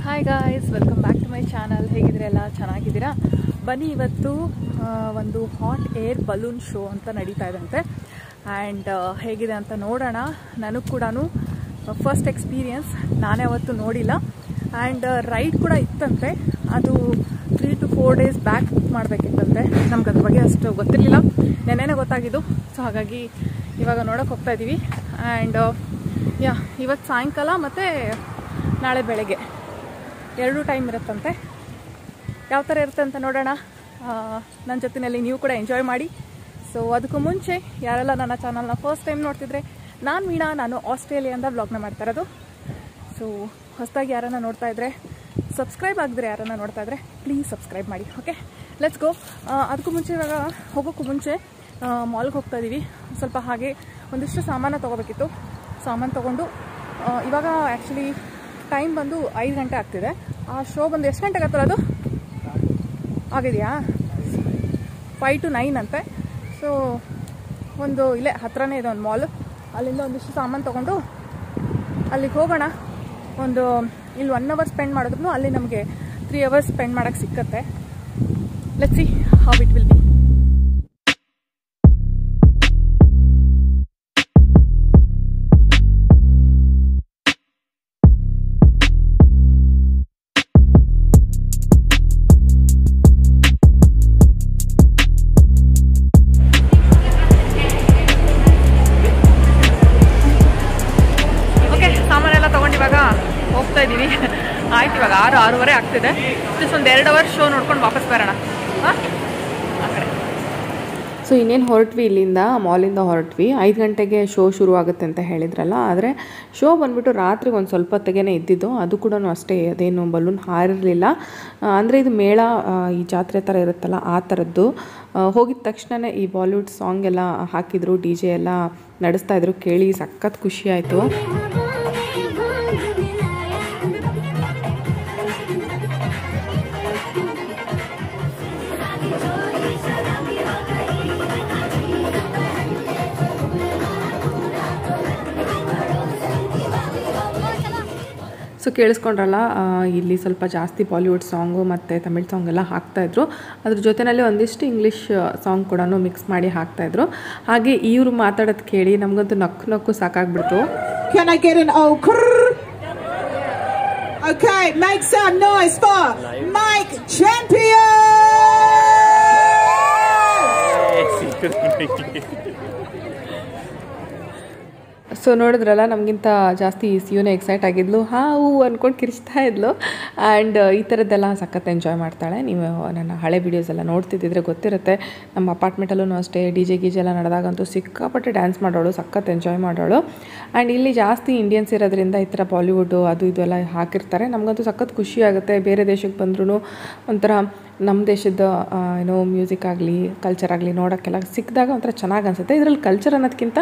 Hi guys, welcome back to my channel. ಹೇಗಿದ್ದೀರಲ್ಲ? ಚೆನ್ನಾಗಿದ್ದೀರಾ? ಬನ್ನಿ, ಇವತ್ತು ಒಂದು ಹಾಟ್ ಏರ್ ಬಲೂನ್ ಶೋ ಅಂತ ನಡೀತಾ ಇದಂತೆ. ಆ್ಯಂಡ್ ಹೇಗಿದೆ ಅಂತ ನೋಡೋಣ. ನನಗೆ ಕೂಡ ಫಸ್ಟ್ ಎಕ್ಸ್ಪೀರಿಯನ್ಸ್, ನಾನೇ ಅವತ್ತು ನೋಡಿಲ್ಲ. ಆ್ಯಂಡ್ ರೈಡ್ ಕೂಡ ಇತ್ತಂತೆ. ಅದು 3 to 4 days ಬ್ಯಾಕ್ ಬುಕ್ ಮಾಡಬೇಕಿತ್ತಂತೆ. ನಮ್ಗೆ ಅದ್ರ ಬಗ್ಗೆ ಅಷ್ಟು ಗೊತ್ತಿರಲಿಲ್ಲ, ನೆನ್ನೆನೇ ಗೊತ್ತಾಗಿದ್ದು. ಸೊ ಹಾಗಾಗಿ ಇವಾಗ ನೋಡೋಕೆ ಹೋಗ್ತಾ ಇದ್ದೀವಿ. ಆ್ಯಂಡ್ ಇವತ್ತು ಸಾಯಂಕಾಲ ಮತ್ತು ನಾಳೆ ಬೆಳಗ್ಗೆ 2 ಟೈಮ್ ಇರುತ್ತಂತೆ. ಯಾವ ಥರ ಇರುತ್ತೆ ಅಂತ ನೋಡೋಣ. ನನ್ನ ಜೊತೆಯಲ್ಲಿ ನೀವು ಕೂಡ ಎಂಜಾಯ್ ಮಾಡಿ. ಸೊ ಅದಕ್ಕೂ ಮುಂಚೆ ಯಾರೆಲ್ಲ ನನ್ನ ಚಾನಲ್ನ ಫಸ್ಟ್ ಟೈಮ್ ನೋಡ್ತಿದ್ರೆ, ನಾನು ವೀಣಾ, ನಾನು ಆಸ್ಟ್ರೇಲಿಯಾದಿಂದ ವ್ಲಾಗ್ನ ಮಾಡ್ತಾ ಇರೋದು. ಸೊ ಹೊಸದಾಗಿ ಯಾರನ್ನ ನೋಡ್ತಾ ಇದ್ರೆ, ಸಬ್ಸ್ಕ್ರೈಬ್ ಆಗಿದ್ರೆ ಯಾರನ್ನ ನೋಡ್ತಾ ಇದ್ರೆ ಪ್ಲೀಸ್ ಸಬ್ಸ್ಕ್ರೈಬ್ ಮಾಡಿ. Okay, let's go. ಅದಕ್ಕೂ ಮುಂಚೆ ಇವಾಗ ಹೋಗೋಕ್ಕೂ ಮುಂಚೆ ಮಾಲ್ಗೆ ಹೋಗ್ತಾ ಇದ್ದೀವಿ. ಸ್ವಲ್ಪ ಹಾಗೆ ಒಂದಿಷ್ಟು ಸಾಮಾನು ತೊಗೋಬೇಕಿತ್ತು. ಸಾಮಾನು ತೊಗೊಂಡು ಇವಾಗ ಆ್ಯಕ್ಚುಲಿ ಟೈಮ್ ಬಂದು 5 ಗಂಟೆ ಆಗ್ತಿದೆ. ಆ ಶೋ ಬಂದು ಎಷ್ಟು ಗಂಟೆಗೆ ಆಗ್ತಲ್ಲ? ಅದು ಆಗಿದೆಯಾ? 5 to 9 ಅಂತೆ. ಸೊ ಒಂದು ಇಲ್ಲೇ ಹತ್ರನೇ ಇದೆ ಒಂದು ಮಾಲ್. ಅಲ್ಲಿಂದ ಒಂದಿಷ್ಟು ಸಾಮಾನು ತೊಗೊಂಡು ಅಲ್ಲಿಗೆ ಹೋಗೋಣ. ಇಲ್ಲಿ 1 hour ಸ್ಪೆಂಡ್ ಮಾಡಿದ್ರು ಅಲ್ಲಿ ನಮಗೆ 3 hours ಸ್ಪೆಂಡ್ ಮಾಡೋಕ್ಕೆ ಸಿಕ್ಕತ್ತೆ. Let's see how it will be. ಹೋಗ್ತಾ ಇದ್ದೀವಿ. ಆಯ್ತು, ಇವಾಗ 6-6:30 ಆಗ್ತಿದೆ. ಜಸ್ಟ್ ಒಂದು 2 hours ಶೋ ನೋಡ್ಕೊಂಡು ವಾಪಸ್ ಬರೋಣ. ಆ ಕಡೆ ಸೊ ಇನ್ನೇನು ಹೊರಟ್ವಿ, ಇಲ್ಲಿಂದ ಮಾಲಿಂದ ಹೊರಟ್ವಿ. 5 ಗಂಟೆಗೆ ಶೋ ಶುರು ಆಗುತ್ತೆ ಅಂತ ಹೇಳಿದ್ರಲ್ಲ. ಆದರೆ ಶೋ ಬಂದುಬಿಟ್ಟು ರಾತ್ರಿಗೆ ಒಂದು ಸ್ವಲ್ಪ ಹೊತ್ತಿಗೆ ಇದ್ದಿದ್ದು. ಅದು ಕೂಡ ಅಷ್ಟೇ, ಅದೇನು ಬಲೂನ್ ಹಾರಿರಲಿಲ್ಲ. ಅಂದರೆ ಇದು ಮೇಳ, ಈ ಜಾತ್ರೆ ಥರ ಇರುತ್ತಲ್ಲ ಆ ಥರದ್ದು. ಹೋಗಿದ ತಕ್ಷಣವೇ ಈ ಬಾಲಿವುಡ್ ಸಾಂಗ್ ಎಲ್ಲ ಹಾಕಿದ್ರು, DJ ಎಲ್ಲ ನಡೆಸ್ತಾಯಿದ್ರು. ಕೇಳಿ ಸಖತ್ ಖುಷಿ ಆಯಿತು. ಸೊ ಕೇಳಿಸ್ಕೊಂಡ್ರಲ್ಲ, ಇಲ್ಲಿ ಸ್ವಲ್ಪ ಜಾಸ್ತಿ ಬಾಲಿವುಡ್ ಸಾಂಗು ಮತ್ತು ತಮಿಳ್ ಸಾಂಗ್ ಎಲ್ಲ ಹಾಕ್ತಾಯಿದ್ರು. ಅದ್ರ ಜೊತೆಯಲ್ಲಿ ಒಂದಿಷ್ಟು ಇಂಗ್ಲೀಷ್ ಸಾಂಗ್ ಕೂಡ ಮಿಕ್ಸ್ ಮಾಡಿ ಹಾಕ್ತಾಯಿದ್ರು. ಹಾಗೆ ಇವರು ಮಾತಾಡೋದು ಕೇಳಿ ನಮಗಂತೂ ನಕ್ಕು ಸಾಕಾಗ್ಬಿಡ್ತು. Can I get an Okay, make some noise for Mike Champion! So ನೋಡಿದ್ರಲ್ಲ, ನಮಗಿಂತ ಜಾಸ್ತಿ ಸಿಯುನೇ ಎಕ್ಸೈಟ್ ಆಗಿದ್ಲು. ಹಾವು ಅಂದ್ಕೊಂಡು ಕಿರಿಸ್ತಾ ಇದ್ಲು. ಆ್ಯಂಡ್ ಈ ಥರದ್ದೆಲ್ಲ ಸಖತ್ ಎಂಜಾಯ್ ಮಾಡ್ತಾಳೆ. ನೀವು ನನ್ನ ಹಳೆ ವೀಡಿಯೋಸ್ ಎಲ್ಲ ನೋಡ್ತಿದ್ದಿದ್ರೆ ಗೊತ್ತಿರುತ್ತೆ. ನಮ್ಮ ಅಪಾರ್ಟ್ಮೆಂಟಲ್ಲೂ ಅಷ್ಟೇ DJ ಎಲ್ಲ ನಡೆದಾಗಂತೂ ಸಿಕ್ಕಾಪಟ್ಟೆ ಡ್ಯಾನ್ಸ್ ಮಾಡೋಳು, ಸಖತ್ ಎಂಜಾಯ್ ಮಾಡೋಳು. ಆ್ಯಂಡ್ ಇಲ್ಲಿ ಜಾಸ್ತಿ ಇಂಡಿಯನ್ಸ್ ಇರೋದ್ರಿಂದ ಈ ಥರ ಬಾಲಿವುಡ್ಡು ಅದು ಇದು ಎಲ್ಲ ಹಾಕಿರ್ತಾರೆ. ನಮಗಂತೂ ಸಖತ್ ಖುಷಿ ಆಗುತ್ತೆ. ಬೇರೆ ದೇಶಕ್ಕೆ ಬಂದ್ರೂ ಒಂಥರ ನಮ್ಮ ದೇಶದ ಮ್ಯೂಸಿಕ್ ಆಗಲಿ ಕಲ್ಚರ್ ಆಗಲಿ ನೋಡೋಕ್ಕೆಲ್ಲ ಸಿಕ್ಕಿದಾಗ ಒಂಥರ ಚೆನ್ನಾಗಿ ಅನಿಸುತ್ತೆ. ಇದರಲ್ಲಿ ಕಲ್ಚರ್ ಅನ್ನೋದಕ್ಕಿಂತ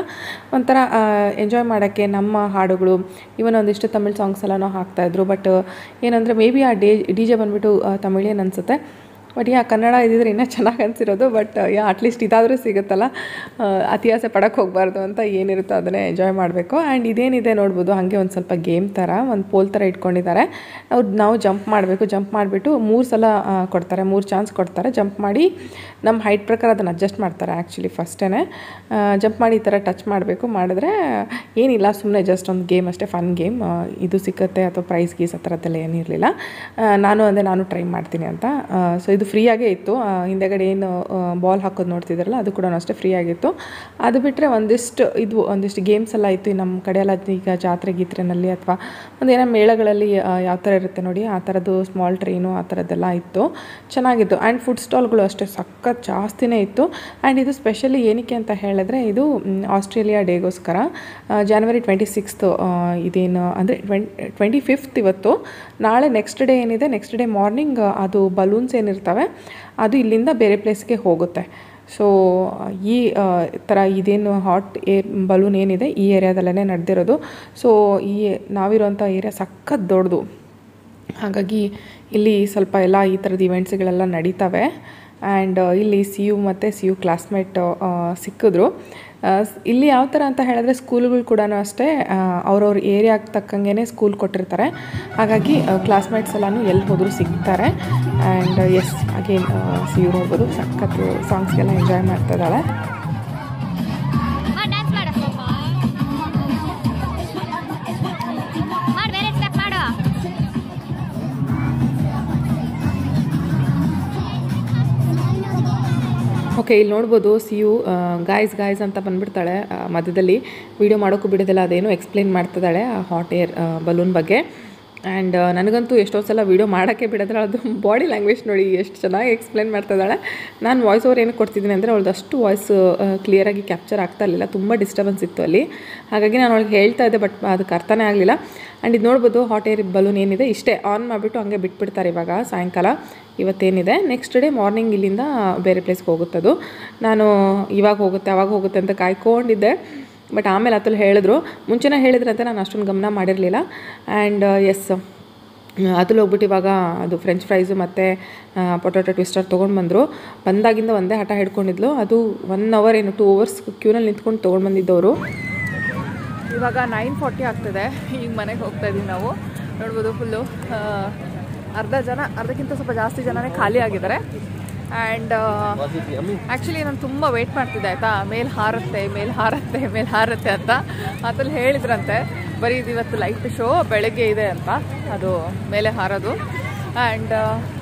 ಒಂಥರ ಎಂಜಾಯ್ ಮಾಡೋಕ್ಕೆ ನಮ್ಮ ಹಾಡುಗಳು, ಇವನ್ ಒಂದಿಷ್ಟು ತಮಿಳ್ ಸಾಂಗ್ಸ್ ಎಲ್ಲನೂ ಹಾಕ್ತಾಯಿದ್ರು. ಬಟ್ ಏನಂದರೆ ಮೇ ಬಿ ಆ DJ ಬಂದುಬಿಟ್ಟು ತಮಿಳೇನು ಅನಿಸುತ್ತೆ. ಬಟ್ ಕನ್ನಡ ಇದ್ದಿದ್ರೆ ಇನ್ನೂ ಚೆನ್ನಾಗಿ ಅನಿಸಿರೋದು. ಬಟ್ ಅಟ್ಲೀಸ್ಟ್ ಇದಾದರೂ ಸಿಗುತ್ತಲ್ಲ. ಅತಿ ಆಸೆ ಪಡೋಕ್ಕೆ ಹೋಗಬಾರ್ದು ಅಂತ ಏನಿರುತ್ತೋ ಅದನ್ನೇ ಎಂಜಾಯ್ ಮಾಡಬೇಕು. ಆ್ಯಂಡ್ ಇದೇನಿದೆ ನೋಡ್ಬೋದು, ಹಾಗೆ ಒಂದು ಸ್ವಲ್ಪ ಗೇಮ್ ಥರ ಒಂದು ಪೋಲ್ ಥರ ಇಟ್ಕೊಂಡಿದ್ದಾರೆ. ನಾವು ಜಂಪ್ ಮಾಡಬೇಕು. ಜಂಪ್ ಮಾಡಿಬಿಟ್ಟು 3 ಸಲ ಕೊಡ್ತಾರೆ, 3 ಚಾನ್ಸ್ ಕೊಡ್ತಾರೆ. ಜಂಪ್ ಮಾಡಿ ನಮ್ಮ ಹೈಟ್ ಪ್ರಕಾರ ಅದನ್ನು ಅಡ್ಜಸ್ಟ್ ಮಾಡ್ತಾರೆ. ಆ್ಯಕ್ಚುಲಿ ಫಸ್ಟೇ ಜಂಪ್ ಮಾಡಿ ಈ ಥರ ಟಚ್ ಮಾಡಬೇಕು. ಮಾಡಿದ್ರೆ ಏನಿಲ್ಲ, ಸುಮ್ಮನೆ ಜಸ್ಟ್ ಒಂದು ಗೇಮ್ ಅಷ್ಟೇ, ಫನ್ ಗೇಮ್. ಇದು ಸಿಕ್ಕತ್ತೆ ಅಥವಾ ಪ್ರೈಸ್ ಗೀಸ್ ಆ ಥರದ್ದೆಲ್ಲ ಏನಿರಲಿಲ್ಲ. ನಾನು ಟ್ರೈ ಮಾಡ್ತೀನಿ ಅಂತ. ಸೊ ಇದು ಫ್ರೀಯಾಗೇ ಇತ್ತು. ಹಿಂದೆಗಡೆ ಏನು ಬಾಲ್ ಹಾಕೋದು ನೋಡ್ತಿದ್ರಲ್ಲ, ಅದು ಕೂಡ ಅಷ್ಟೇ ಫ್ರೀ ಆಗಿತ್ತು. ಅದು ಬಿಟ್ಟರೆ ಒಂದಿಷ್ಟು ಗೇಮ್ಸ್ ಎಲ್ಲ ಇತ್ತು. ನಮ್ಮ ಕಡೆ ಎಲ್ಲ ಈಗ ಜಾತ್ರೆ ಗೀತ್ರೆನಲ್ಲಿ ಅಥವಾ ಒಂದೇನೋ ಮೇಳಗಳಲ್ಲಿ ಯಾವ ಥರ ಇರುತ್ತೆ ನೋಡಿ, ಆ ಥರದ್ದು ಸ್ಮಾಲ್ ಟ್ರೈನು ಆ ಥರದ್ದೆಲ್ಲ ಇತ್ತು. ಚೆನ್ನಾಗಿತ್ತು. ಆ್ಯಂಡ್ ಫುಡ್ ಸ್ಟಾಲ್ಗಳು ಅಷ್ಟೇ ಸಖತ್ ಜಾಸ್ತಿನೇ ಇತ್ತು. ಆ್ಯಂಡ್ ಇದು ಸ್ಪೆಷಲಿ ಏನಕ್ಕೆ ಅಂತ ಹೇಳಿದ್ರೆ, ಇದು ಆಸ್ಟ್ರೇಲಿಯಾ ಡೇಗೋಸ್ಕರ. January 26th ಇದೇನು ಅಂದರೆ 25th ಇವತ್ತು. ನಾಳೆ ನೆಕ್ಸ್ಟ್ ಡೇ ಏನಿದೆ, ನೆಕ್ಸ್ಟ್ ಡೇ ಮಾರ್ನಿಂಗ್ ಅದು ಬಲೂನ್ಸ್ ಏನಿರ್ತವೆ ಅದು ಇಲ್ಲಿಂದ ಬೇರೆ ಪ್ಲೇಸ್ಗೆ ಹೋಗುತ್ತೆ. ಸೊ ಈ ಥರ ಇದೇನು ಹಾಟ್ ಏರ್ ಬಲೂನ್ ಏನಿದೆ ಈ ಏರಿಯಾದಲ್ಲೇ ನಡೆದಿರೋದು. ಸೊ ನಾವಿರೋಂಥ ಏರಿಯಾ ಸಖತ್ ದೊಡ್ಡದು. ಹಾಗಾಗಿ ಇಲ್ಲಿ ಸ್ವಲ್ಪ ಎಲ್ಲ ಈ ಥರದ ಇವೆಂಟ್ಸ್ಗಳೆಲ್ಲ ನಡೀತವೆ. ಆ್ಯಂಡ್ ಇಲ್ಲಿ CU ಮತ್ತು CU ಕ್ಲಾಸ್ಮೇಟ್ ಸಿಕ್ಕಿದ್ರು. ಇಲ್ಲಿ ಯಾವ ಥರ ಅಂತ ಹೇಳಿದ್ರೆ ಸ್ಕೂಲ್ಗಳು ಕೂಡ ಅಷ್ಟೇ ಅವ್ರವ್ರ ಏರಿಯಾಗೆ ತಕ್ಕಂಗೆ ಸ್ಕೂಲ್ ಕೊಟ್ಟಿರ್ತಾರೆ. ಹಾಗಾಗಿ ಕ್ಲಾಸ್ಮೇಟ್ಸ್ ಎಲ್ಲನೂ ಎಲ್ಲಿ ಹೋದರೂ ಸಿಗ್ತಾರೆ. ಆ್ಯಂಡ್ ಎಸ್ ಅಗೇನ್ ಸಿಯು ನೋಡ್ಬೋದು ಸಖತ್ತು ಸಾಂಗ್ಸ್ಗೆಲ್ಲ ಎಂಜಾಯ್ ಮಾಡ್ತಾ ಇದ್ದಾಳೆ. ಓಕೆ, ಇಲ್ಲಿ ನೋಡ್ಬೋದು ಸಿಯು ಗಾಯ್ಸ್ ಅಂತ ಬಂದುಬಿಡ್ತಾಳೆ. ಮಧ್ಯದಲ್ಲಿ ವೀಡಿಯೋ ಮಾಡೋಕ್ಕೂ ಬಿಡೋದಿಲ್ಲ, ಅದೇನು ಎಕ್ಸ್ಪ್ಲೇನ್ ಮಾಡ್ತಿದ್ದಾಳೆ ಆ ಹಾಟ್ ಏರ್ ಬಲೂನ್ ಬಗ್ಗೆ. ಆ್ಯಂಡ್ ನನಗಂತೂ ಎಷ್ಟೊಂದು ಸಲ ವೀಡಿಯೋ ಮಾಡೋಕ್ಕೆ ಬಿಡೋದ್ರೆ ಅದು ಬಾಡಿ ಲ್ಯಾಂಗ್ವೇಜ್ ನೋಡಿ ಎಷ್ಟು ಚೆನ್ನಾಗಿ ಎಕ್ಸ್ಪ್ಲೇನ್ ಮಾಡ್ತಿದ್ದಾಳೆ. ನಾನು ವಾಯ್ಸ್ ಓವರ್ ಏನಕ್ಕೆ ಕೊಡ್ತಿದ್ದೀನಿ ಅಂದರೆ ಅವಳದು ಅಷ್ಟು ವಾಯ್ಸ್ ಕ್ಲಿಯರಾಗಿ ಕ್ಯಾಪ್ಚರ್ ಆಗ್ತಾ ಇರಲಿಲ್ಲ, ತುಂಬ ಡಿಸ್ಟರ್ಬೆನ್ಸ್ ಇತ್ತು ಅಲ್ಲಿ. ಹಾಗಾಗಿ ನಾನು ಅವಳಿಗೆ ಹೇಳ್ತಾ ಇದ್ದೆ, ಬಟ್ ಅದಕ್ಕೆ ಅರ್ಥನೇ ಆಗಲಿಲ್ಲ. ಆ್ಯಂಡ್ ಇದು ನೋಡ್ಬೋದು ಹಾಟ್ ಏರ್ ಬಲೂನ್ ಏನಿದೆ ಇಷ್ಟೇ ಆನ್ ಮಾಡಿಬಿಟ್ಟು ಹಂಗೆ ಬಿಟ್ಬಿಡ್ತಾರೆ ಇವಾಗ ಸಾಯಂಕಾಲ. ಇವತ್ತೇನಿದೆ ನೆಕ್ಸ್ಟ್ ಡೇ ಮಾರ್ನಿಂಗ್ ಇಲ್ಲಿಂದ ಬೇರೆ ಪ್ಲೇಸ್ಗೆ ಹೋಗುತ್ತದು. ನಾನು ಇವಾಗ ಹೋಗುತ್ತೆ ಅಂತ ಕಾಯ್ಕೊಂಡಿದ್ದೆ. ಬಟ್ ಆಮೇಲೆ ಅತಲ್ಲಿ ಹೇಳಿದ್ರು, ಮುಂಚೆನೇ ಹೇಳಿದ್ರಂತೆ ನಾನು ಅಷ್ಟೊಂದು ಗಮನ ಮಾಡಿರಲಿಲ್ಲ. ಆ್ಯಂಡ್ ಎಸ್ ಅತಲ್ಲಿ ಹೋಗ್ಬಿಟ್ಟು ಇವಾಗ ಅದು ಫ್ರೆಂಚ್ ಫ್ರೈಸು ಮತ್ತು ಪೊಟ್ಯಾಟೊ ಟ್ವಿಸ್ಟರ್ ತೊಗೊಂಡು ಬಂದಾಗಿಂದ ಒಂದೇ ಹಠ ಹಿಡ್ಕೊಂಡಿದ್ಲು. ಅದು 1 hour ಏನು 2 hours ಕ್ಯೂನಲ್ಲಿ ನಿಂತ್ಕೊಂಡು ತೊಗೊಂಡು ಬಂದಿದ್ದವರು. ಇವಾಗ 9:40 ಆಗ್ತದೆ. ಈಗ ಮನೆಗೆ ಹೋಗ್ತಾ ಇದ್ದೀವಿ ನಾವು. ನೋಡ್ಬೋದು ಫುಲ್ಲು ಅರ್ಧಕ್ಕಿಂತ ಸ್ವಲ್ಪ ಜಾಸ್ತಿ ಜನನೇ ಖಾಲಿ ಆಗಿದ್ದಾರೆ. ಆ್ಯಂಡ್ ಆ್ಯಕ್ಚುಲಿ ನಾನು ತುಂಬ ವೆಯ್ಟ್ ಮಾಡ್ತಿದ್ದೆ ಆಯಿತಾ, ಮೇಲೆ ಹಾರುತ್ತೆ ಅಂತ. ಅದ್ರಲ್ಲಿ ಹೇಳಿದ್ರಂತೆ ಬರೀ ಇದು ಇವತ್ತು ಲೈಟ್ ಶೋ ಬೆಳಗ್ಗೆ ಇದೆ ಅಂತ, ಅದು ಮೇಲೆ ಹಾರೋದು. ಆ್ಯಂಡ್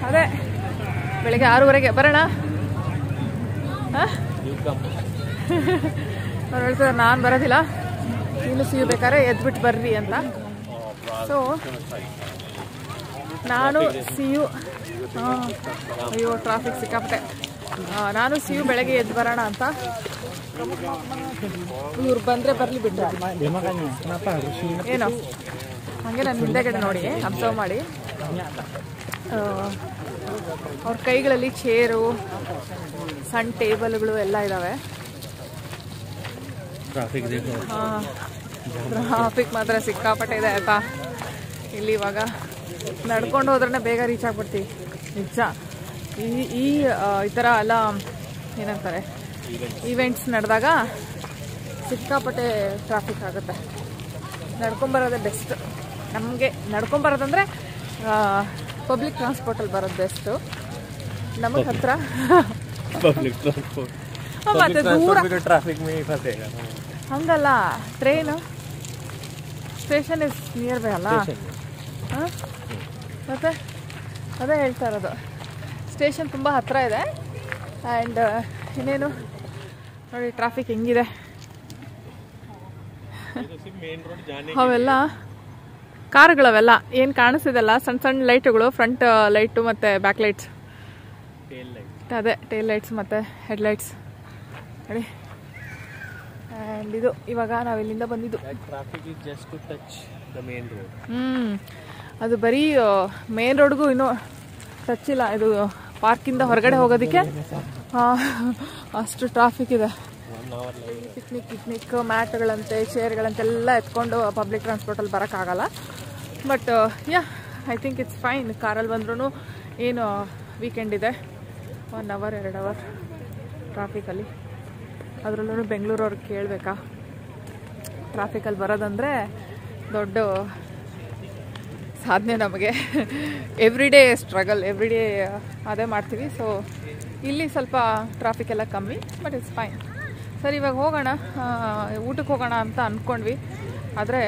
ಅದೇ ಬೆಳಗ್ಗೆ 6:30 ಬರೋಣ. ಅವ್ರು ಹೇಳ್ತಾರೆ ನಾನು ಬರೋದಿಲ್ಲ, ನೀನು ಸಿಯು ಬೇಕಾದ್ರೆ ಎದ್ಬಿಟ್ಟು ಬರ್ರಿ ಅಂತ. ಸೊ ನಾನು ಸಿಯು ಅಯ್ಯೋ ಟ್ರಾಫಿಕ್ ಸಿಕ್ಕಾಪಟ್ಟೆ. ನಾನು ಸಿಯು ಬೆಳಗ್ಗೆ ಎದ್ದು ಬರೋಣ ಅಂತ. ಇವ್ರು ಬಂದರೆ ಬರಲಿ ಬಿಟ್ಟು ಏನೋ ಹಾಗೆ ನಾನು ಹಿಂದೆಗಡೆ ನೋಡಿ ಅಬ್ಸರ್ವ್ ಮಾಡಿ. ಅವ್ರ ಕೈಗಳಲ್ಲಿ ಚೇರು, ಸಣ್ಣ ಟೇಬಲ್ಗಳು ಎಲ್ಲ ಇದ್ದಾವೆ. ಟ್ರಾಫಿಕ್ ಮಾತ್ರ ಸಿಕ್ಕಾಪಟ್ಟೆ ಇದೆ ಆಯಿತಾ ಇಲ್ಲಿ. ಇವಾಗ ನಡ್ಕೊಂಡು ಹೋದ್ರೆ ಬೇಗ ರೀಚ್ ಆಗ್ಬಿಡ್ತೀವಿ ನಿಜ. ಈ ಥರ ಎಲ್ಲ ಏನಂತಾರೆ ಈವೆಂಟ್ಸ್ ನಡೆದಾಗ ಸಿಕ್ಕಾಪಟ್ಟೆ ಟ್ರಾಫಿಕ್ ಆಗುತ್ತೆ. ನಡ್ಕೊಂಬರೋದೇ ಬೆಸ್ಟ್ ನಮಗೆ. ನಡ್ಕೊಂಬರೋದಂದರೆ ಪಬ್ಲಿಕ್ ಟ್ರಾನ್ಸ್ಪೋರ್ಟಲ್ಲಿ ಬರೋದು ಬೆಸ್ಟು ನಮಗೆ ಹತ್ರ. ಮತ್ತೆ ದೂರ ಹಂಗಲ್ಲ, train station is near by ಅಲ್ಲ. ಹಾಂ ಮತ್ತೆ ಅದೇ ಹೇಳ್ತಾ ಇರೋದು, ಸ್ಟೇಷನ್ ತುಂಬ ಹತ್ತಿರ ಇದೆ. ಆ್ಯಂಡ್ ಇನ್ನೇನು ನೋಡಿ ಟ್ರಾಫಿಕ್ ಹೆಂಗಿದೆ. ಅವೆಲ್ಲ ಕಾರುಗಳವೆಲ್ಲ ಏನು ಕಾಣಿಸ್ತಿದೆಲ್ಲ ಸಣ್ಣ ಸಣ್ಣ ಲೈಟುಗಳು, ಫ್ರಂಟ್ ಲೈಟು ಮತ್ತು ಬ್ಯಾಕ್ ಲೈಟ್ಸ್, ಅದೇ ಟೇಲ್ ಲೈಟ್ಸ್ ಮತ್ತು ಹೆಡ್ಲೈಟ್ಸ್ ನೋಡಿ. ಆ್ಯಂಡ್ ಇದು ಇವಾಗ ನಾವು ಇಲ್ಲಿಂದ ಬಂದಿದ್ದು. ಅದು ಬರೀ ಮೇನ್ ರೋಡ್ಗೂ ಇನ್ನೂ ಟಚ್ ಇಲ್ಲ. ಇದು ಪಾರ್ಕಿಂದ ಹೊರಗಡೆ ಹೋಗೋದಕ್ಕೆ ಅಷ್ಟು ಟ್ರಾಫಿಕ್ ಇದೆ. ಪಿಕ್ನಿಕ್ ಮ್ಯಾಟ್ಗಳಂತೆ ಚೇರ್ಗಳಂತೆಲ್ಲ ಎತ್ಕೊಂಡು ಪಬ್ಲಿಕ್ ಟ್ರಾನ್ಸ್ಪೋರ್ಟಲ್ಲಿ ಬರೋಕ್ಕಾಗಲ್ಲ. But yeah I think it's fine. ಕಾರಲ್ಲಿ ಬಂದ್ರೂ ಏನು ವೀಕೆಂಡ್ ಇದೆ, 1 hour 2 hour ಟ್ರಾಫಿಕಲ್ಲಿ. ಅದರಲ್ಲೂ ಬೆಂಗಳೂರವ್ರಿಗೆ ಕೇಳಬೇಕಾ, ಟ್ರಾಫಿಕಲ್ಲಿ ಬರೋದಂದರೆ ದೊಡ್ಡ ಸಾಧನೆ ನಮಗೆ. Every day struggle, every day ಅದೇ ಮಾಡ್ತೀವಿ. ಸೊ ಇಲ್ಲಿ ಸ್ವಲ್ಪ ಟ್ರಾಫಿಕ್ ಎಲ್ಲ ಕಮ್ಮಿ, ಬಟ್ ಇಟ್ಸ್ ಫೈನ್. ಸರಿ ಇವಾಗ ಹೋಗೋಣ, ಊಟಕ್ಕೆ ಹೋಗೋಣ ಅಂತ ಅಂದ್ಕೊಂಡ್ವಿ. ಆದರೆ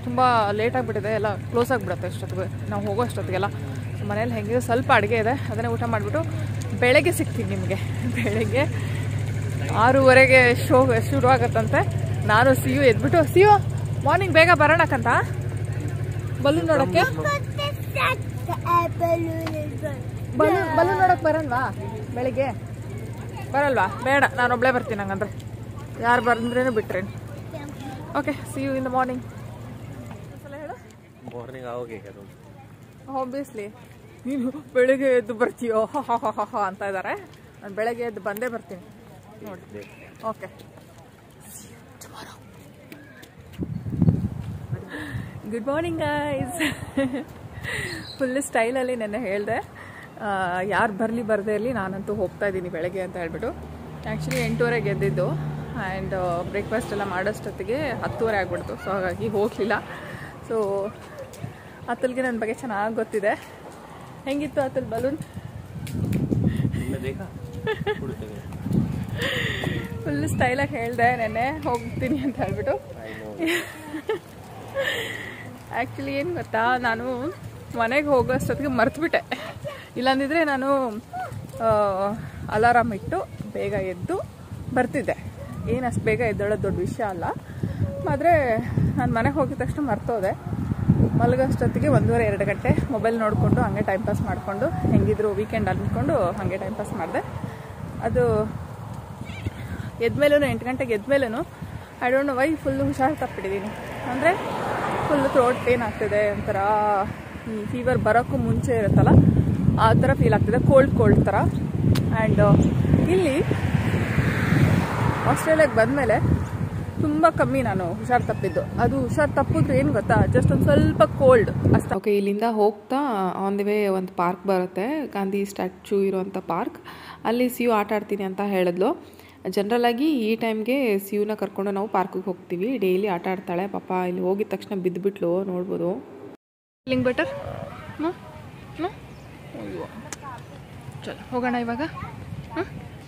ತುಂಬ ಲೇಟ್ ಆಗಿಬಿಟ್ಟಿದೆ, ಎಲ್ಲ ಕ್ಲೋಸ್ ಆಗಿಬಿಡುತ್ತೆ ಅಷ್ಟೊತ್ತಿಗೆ ನಾವು ಹೋಗೋ ಅಷ್ಟೊತ್ತಿಗೆಲ್ಲ. ಮನೇಲಿ ಹೆಂಗಿದೆ ಸ್ವಲ್ಪ ಅಡುಗೆ ಇದೆ, ಅದನ್ನೇ ಊಟ ಮಾಡಿಬಿಟ್ಟು ಬೆಳಗ್ಗೆ ಸಿಗ್ತೀನಿ ನಿಮಗೆ. ಬೆಳಗ್ಗೆ 6:30 ಶೋ ಶುರು ಆಗುತ್ತಂತೆ. ನಾನು ಸಿಯು ಎದ್ಬಿಟ್ಟು, ಸಿಯು ಮಾರ್ನಿಂಗ್ ಬೇಗ ಬರೋಣಕ್ಕಂತ ಬಲೂನ್ ನೋಡೋಕ್ಕೆ. ಬಲೂನ್ ನೋಡೋಕೆ ಬರಲ್ವಾ ಬೆಳಿಗ್ಗೆ? ಬರಲ್ವಾ? ಬೇಡ, ನಾನೊಬ್ಬಳೇ ಬರ್ತೀನಿ ಹಂಗಂದ್ರೆ. ಯಾರು ಬಂದ್ರೇನು ಬಿಟ್ರೇನು. Okay, see you in the morning. ಹೇಳು. ಮಾರ್ನಿಂಗ್ ಆಬ್ವಿಯಸ್ಲಿ ನೀನು ಬೆಳಿಗ್ಗೆ ಎದ್ದು ಬರ್ತೀಯೋ ಅಂತ ಇದ್ದಾರೆ. ನಾನು ಬೆಳಗ್ಗೆ ಎದ್ದು ಬಂದೇ ಬರ್ತೀನಿ ನೋಡಿ. Okay, good morning guys. Full ಸ್ಟೈಲಲ್ಲಿ ನೆನ್ನೆ ಹೇಳಿದೆ, ಯಾರು ಬರಲಿ ಬರದೇ ಇರಲಿ ನಾನಂತೂ ಹೋಗ್ತಾ ಇದ್ದೀನಿ ಬೆಳಗ್ಗೆ ಅಂತ ಹೇಳ್ಬಿಟ್ಟು. ಆ್ಯಕ್ಚುಲಿ 8:30 ಎದ್ದಿದ್ದು. ಆ್ಯಂಡ್ ಬ್ರೇಕ್ಫಾಸ್ಟ್ ಎಲ್ಲ ಮಾಡೋಷ್ಟೊತ್ತಿಗೆ 10:30 ಆಗಿಬಿಡ್ತು. ಸೊ ಹಾಗಾಗಿ ಹೋಗಲಿಲ್ಲ. ಸೊ ಅತುಲ್ಗೆ ನನ್ನ ಬಗ್ಗೆ ಚೆನ್ನಾಗಿ ಗೊತ್ತಿದೆ. ಹೆಂಗಿತ್ತು ಅತುಲ್ ಬಲೂನ್? ಫುಲ್ ಸ್ಟೈಲಾಗಿ ಹೇಳಿದೆ ನೆನ್ನೆ ಹೋಗ್ತೀನಿ ಅಂತ ಹೇಳ್ಬಿಟ್ಟು. ಆ್ಯಕ್ಚುಲಿ ಏನು ಗೊತ್ತಾ, ನಾನು ಮನೆಗೆ ಹೋಗೋಷ್ಟೊತ್ತಿಗೆ ಮರ್ತುಬಿಟ್ಟೆ. ಇಲ್ಲಾಂದಿದ್ರೆ ನಾನು ಅಲಾರಾಮ್ ಇಟ್ಟು ಬೇಗ ಎದ್ದು ಬರ್ತಿದ್ದೆ. ಏನು ಅಷ್ಟು ಬೇಗ ಎದ್ದೋಳೋದು ದೊಡ್ಡ ವಿಷಯ ಅಲ್ಲ. ಆದರೆ ನಾನು ಮನೆಗೆ ಹೋಗಿದ ತಕ್ಷಣ ಮರ್ತೋದೆ. ಮಲಗೋಷ್ಟೊತ್ತಿಗೆ 1:30-2 ಗಂಟೆ ಮೊಬೈಲ್ ನೋಡಿಕೊಂಡು ಹಾಗೆ ಟೈಮ್ ಪಾಸ್ ಮಾಡಿಕೊಂಡು, ಹೆಂಗಿದ್ರು ವೀಕೆಂಡ್ ಅಂದ್ಕೊಂಡು ಹಾಗೆ ಟೈಮ್ ಪಾಸ್ ಮಾಡಿದೆ. ಅದು ಎದ್ಮೇಲೂ 8 ಗಂಟೆಗೆ ಎದ್ಮೇಲೂ I don't know why full ಹುಷಾರು ತಪ್ಪಿಟ್ಟಿದ್ದೀನಿ. ಅಂದರೆ ಫುಲ್ಲು ಥ್ರೋಟ್ ಪೇನ್ ಆಗ್ತಿದೆ, ಒಂಥರ ಈ ಫೀವರ್ ಬರೋಕ್ಕೂ ಮುಂಚೆ ಇರುತ್ತಲ್ಲ ಆ ಥರ ಫೀಲ್ ಆಗ್ತಿದೆ, ಕೋಲ್ಡ್ ಥರ. ಆ್ಯಂಡ್ ಇಲ್ಲಿ ಆಸ್ಟ್ರೇಲಿಯಾಗೆ ಬಂದಮೇಲೆ ತುಂಬ ಕಮ್ಮಿ ನಾನು ಹುಷಾರು ತಪ್ಪಿದ್ದು. ಅದು ಹುಷಾರು ತಪ್ಪಿದ್ರು ಏನು ಗೊತ್ತಾ, ಜಸ್ಟ್ ಒಂದು ಸ್ವಲ್ಪ ಕೋಲ್ಡ್ ಅಷ್ಟೇ. ಓಕೆ, ಇಲ್ಲಿಂದ ಹೋಗ್ತಾ ಆನ್ ದಿ ವೇ ಒಂದು ಪಾರ್ಕ್ ಬರುತ್ತೆ, ಗಾಂಧಿ ಸ್ಟ್ಯಾಚ್ಯೂ ಇರುವಂಥ ಪಾರ್ಕ್. ಅಲ್ಲಿ ಸಿಯು ಆಟ ಆಡ್ತೀನಿ ಅಂತ ಹೇಳಿದ್ಲು. ಜನರಲಾಗಿ ಈ ಟೈಮ್ಗೆ ಸಿಯುನ ಕರ್ಕೊಂಡು ನಾವು ಪಾರ್ಕಿಗೆ ಹೋಗ್ತೀವಿ. ಡೈಲಿ ಆಟ ಆಡ್ತಾಳೆ ಪಾಪ. ಇಲ್ಲಿ ಹೋಗಿದ ತಕ್ಷಣ ಬಿದ್ದುಬಿಟ್ಲು, ನೋಡ್ಬೋದು. Feeling better? ಚಲೋ ಹೋಗೋಣ ಇವಾಗ.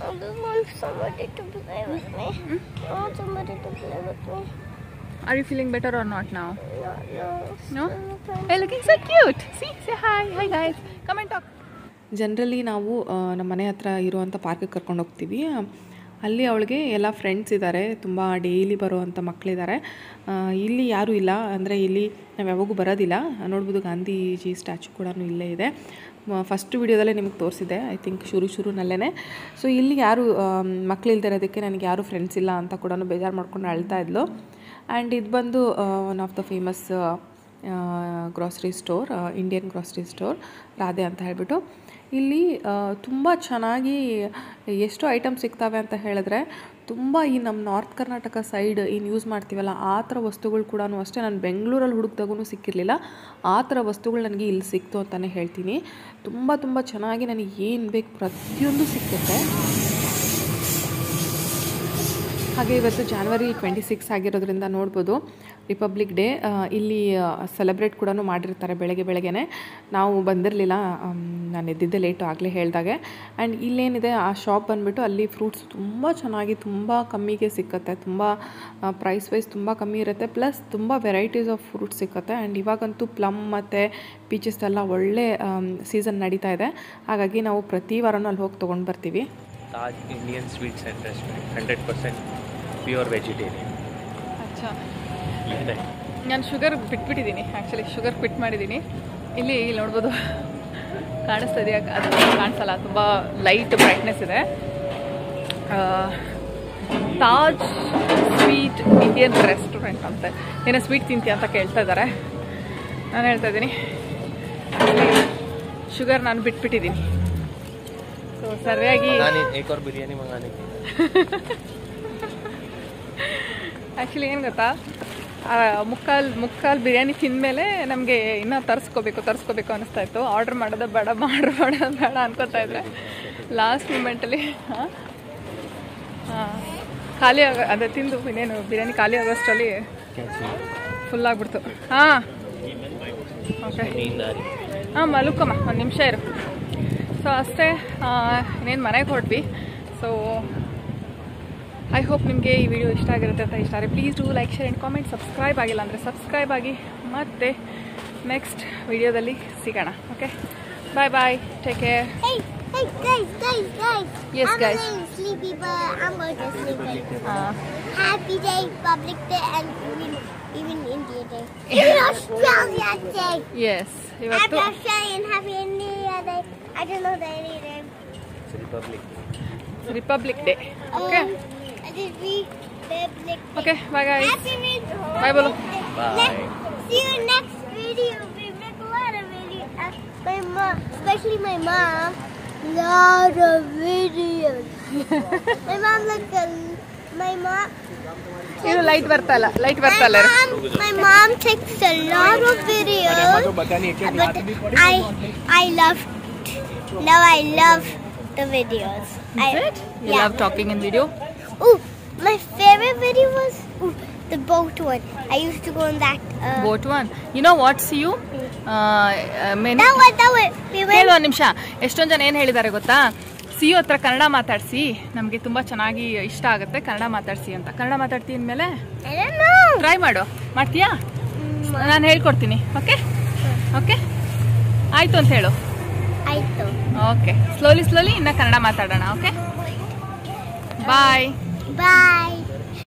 I just want somebody to play with me. I want somebody to play with me. Are you feeling better or not now? No. Hey, looking so cute. See, say hi. Hi guys. Come and talk. Generally ನಾವು ನಮ್ಮ ಮನೆ ಹತ್ರ ಇರುವಂಥ ಪಾರ್ಕಿಗೆ ಕರ್ಕೊಂಡು ಹೋಗ್ತೀವಿ. ಅಲ್ಲಿ ಅವಳಿಗೆ ಎಲ್ಲ ಫ್ರೆಂಡ್ಸ್ ಇದ್ದಾರೆ, ತುಂಬ ಡೈಲಿ ಬರುವಂಥ ಮಕ್ಕಳಿದ್ದಾರೆ. ಇಲ್ಲಿ ಯಾರೂ ಇಲ್ಲ, ಅಂದರೆ ಇಲ್ಲಿ ನಾವು ಯಾವಾಗೂ ಬರೋದಿಲ್ಲ. ನೋಡ್ಬೋದು ಗಾಂಧೀಜಿ ಸ್ಟ್ಯಾಚು ಕೂಡ ಇಲ್ಲೇ ಇದೆ. ಫಸ್ಟ್ ವಿಡಿಯೋದಲ್ಲೇ ನಿಮಗೆ ತೋರಿಸಿದೆ, ಐ ಥಿಂಕ್ ಶುರುನಲ್ಲೇ. ಸೊ ಇಲ್ಲಿ ಯಾರು ಮಕ್ಕಳಿಲ್ದಿರೋದಕ್ಕೆ ನನಗೆ ಯಾರೂ ಫ್ರೆಂಡ್ಸ್ ಇಲ್ಲ ಅಂತ ಕೂಡ ಬೇಜಾರು ಮಾಡ್ಕೊಂಡು ಅಳ್ತಾ ಇದ್ಲು. ಆ್ಯಂಡ್ ಇದು ಬಂದು one of the famous grocery store, Indian grocery store Radhe ಅಂತ ಹೇಳ್ಬಿಟ್ಟು. ಇಲ್ಲಿ ತುಂಬ ಚೆನ್ನಾಗಿ ಎಷ್ಟು ಐಟಮ್ ಸಿಗ್ತವೆ ಅಂತ ಹೇಳಿದ್ರೆ, ತುಂಬ ಈ ನಮ್ಮ ನಾರ್ತ್ ಕರ್ನಾಟಕ ಸೈಡ್ ಏನು ಯೂಸ್ ಮಾಡ್ತೀವಲ್ಲ ಆ ಥರ ವಸ್ತುಗಳು ಕೂಡ ಅಷ್ಟೇ ನಾನು ಬೆಂಗಳೂರಲ್ಲಿ ಹುಡುಕ್ದಾಗೂ ಸಿಕ್ಕಿರಲಿಲ್ಲ. ಆ ಥರ ವಸ್ತುಗಳು ನನಗೆ ಇಲ್ಲಿ ಸಿಕ್ತು ಅಂತಲೇ ಹೇಳ್ತೀನಿ. ತುಂಬ ಚೆನ್ನಾಗಿ ನನಗೆ ಏನು ಬೇಕು ಪ್ರತಿಯೊಂದು ಸಿಕ್ಕುತ್ತೆ. ಹಾಗೆ ಇವತ್ತು January 26 ಆಗಿರೋದ್ರಿಂದ ನೋಡ್ಬೋದು ರಿಪಬ್ಲಿಕ್ ಡೇ. ಇಲ್ಲಿ ಸೆಲೆಬ್ರೇಟ್ ಕೂಡ ಮಾಡಿರ್ತಾರೆ ಬೆಳಗ್ಗೆನೇ. ನಾವು ಬಂದಿರಲಿಲ್ಲ, ನಾನು ಎದ್ದಿದ್ದೆ ಲೇಟು ಆಗಲೇ ಹೇಳಿದಾಗೆ. ಆ್ಯಂಡ್ ಇಲ್ಲೇನಿದೆ ಆ ಶಾಪ್ ಬಂದುಬಿಟ್ಟು ಅಲ್ಲಿ ಫ್ರೂಟ್ಸ್ ತುಂಬ ಚೆನ್ನಾಗಿ ತುಂಬ ಕಮ್ಮಿಗೆ ಸಿಕ್ಕತ್ತೆ. ತುಂಬ ಪ್ರೈಸ್ ವೈಸ್ ತುಂಬ ಕಮ್ಮಿ ಇರುತ್ತೆ, ಪ್ಲಸ್ ತುಂಬ ವೆರೈಟೀಸ್ ಆಫ್ ಫ್ರೂಟ್ಸ್ ಸಿಕ್ಕತ್ತೆ. ಆ್ಯಂಡ್ ಇವಾಗಂತೂ ಪ್ಲಮ್ ಮತ್ತು ಪೀಚಸ್ ಎಲ್ಲ ಒಳ್ಳೆ ಸೀಸನ್ ನಡೀತಾ ಇದೆ. ಹಾಗಾಗಿ ನಾವು ಪ್ರತಿ ವಾರನೂ ಅಲ್ಲಿ ಹೋಗಿ ತೊಗೊಂಡು ಬರ್ತೀವಿ. Taj Indian sweets and restaurant 100% pure vegetarian. ಅಚ್ಚಾ, ನಾನು ಶುಗರ್ ಬಿಟ್ಬಿಟ್ಟಿದ್ದೀನಿ. ಆ್ಯಕ್ಚುಲಿ ಶುಗರ್ ಕ್ವಿಟ್ ಮಾಡಿದ್ದೀನಿ. ಇಲ್ಲಿ ನೋಡ್ಬೋದು, ಕಾಣಿಸ್ತಾ ಇದೆಯಾ? ಅದು ಕಾಣಿಸಲ್ಲ, ತುಂಬ ಲೈಟ್ ಬ್ರೈಟ್ನೆಸ್ ಇದೆ. ತಾಜ್ ಸ್ವೀಟ್ ಇಂಡಿಯನ್ ರೆಸ್ಟೋರೆಂಟ್ ಅಂತ. ಏನೋ ಸ್ವೀಟ್ ತಿಂತೀಯ ಅಂತ ಕೇಳ್ತಾ ಇದ್ದಾರೆ. ನಾನು ಹೇಳ್ತಾ ಇದ್ದೀನಿ ಶುಗರ್ ನಾನು ಬಿಟ್ಬಿಟ್ಟಿದ್ದೀನಿ. ಸೊ ಸರಿಯಾಗಿ ಬಿರಿಯಾನಿ ಆ್ಯಕ್ಚುಲಿ ಏನು ಗೊತ್ತಾ, ಮುಕ್ಕಾಲು ಬಿರಿಯಾನಿ ತಿಂದಮೇಲೆ ನಮಗೆ ಇನ್ನೂ ತರಿಸ್ಕೋಬೇಕು ಅನ್ನಿಸ್ತಾ ಇತ್ತು. ಆರ್ಡ್ರ್ ಮಾಡೋದು ಬೇಡ ಅನ್ಕೋತಾ ಇದ್ರೆ ಲಾಸ್ಟ್ ಮೂಮೆಂಟಲ್ಲಿ ಖಾಲಿ ಅದೇ ತಿಂದು ಇನ್ನೇನು ಬಿರಿಯಾನಿ ಖಾಲಿ ಆಗೋಷ್ಟರಲ್ಲಿ ಫುಲ್ ಆಗಿಬಿಡ್ತು. ಓಕೆ, ಮಲಕ್ಕಮ್ಮ, 1 ನಿಮಿಷ ಇರು. ಸೊ ಅಷ್ಟೇ, ಇನ್ನೇನು ಮನೆಗೆ ಹೊರಟ್ವಿ. ಸೊ ಐ ಹೋಪ್ ನಿಮಗೆ ಈ ವಿಡಿಯೋ ಇಷ್ಟ ಆಗಿರುತ್ತೆ ಅಂತ. ಇಷ್ಟ ಆದರೆ please do like, share and comment. Subscribe ಆಗಿಲ್ಲ ಅಂದರೆ ಸಬ್ಸ್ಕ್ರೈಬ್ ಆಗಿ. ಮತ್ತೆ ನೆಕ್ಸ್ಟ್ ವಿಡಿಯೋದಲ್ಲಿ ಸಿಗೋಣ. Okay, bye, take care. Hey guys. Yes, I'm guys. I'm sleepy, but I'm going to sleep. Happy Day, Public Day, and even India Day. Even Australia Day. Yes, Happy ಇವತ್ತು Australia and Happy India Day. I don't know the any day. Republic Day. Okay, Republic Day. Okay, bye guys. Happy Republic Bye, Bolo. Bye. See you next video. We make a lot of videos. My mom, especially my mom, lot of videos. My mom ಇದು light ಬರ್ತಾ ಇಲ್ಲ. my mom takes a lot of videos. But I love the videos. You love talking in video? Ooh, My favorite video was the boat one. I used to go on that. Boat one. You know what's you That one. We went. ಕೇಳು ಒಂದು ನಿಮಿಷ. ಎಷ್ಟೊಂದು ಜನ ಏನು ಹೇಳಿದ್ದಾರೆ ಗೊತ್ತಾ, C you ಹತ್ರ ಕನ್ನಡ ಮಾತಾಡಿಸಿ, ನಮಗೆ ತುಂಬ ಚೆನ್ನಾಗಿ ಇಷ್ಟ ಆಗುತ್ತೆ ಕನ್ನಡ ಮಾತಾಡಿಸಿ ಅಂತ. ಕನ್ನಡ ಮಾತಾಡ್ತೀನಿ ಅಂದಮೇಲೆ I don't know. ಟ್ರೈ ಮಾಡು. ಮಾಡ್ತೀಯಾ? ನಾನು ಹೇಳ್ಕೊಡ್ತೀನಿ. ಓಕೆ ಓಕೆ ಆಯಿತು ಅಂತ ಹೇಳು. ಆಯ್ತು. ಓಕೆ ಸ್ಲೋಲಿ ಇನ್ನು ಕನ್ನಡ ಮಾತಾಡೋಣ. Okay bye. Bye.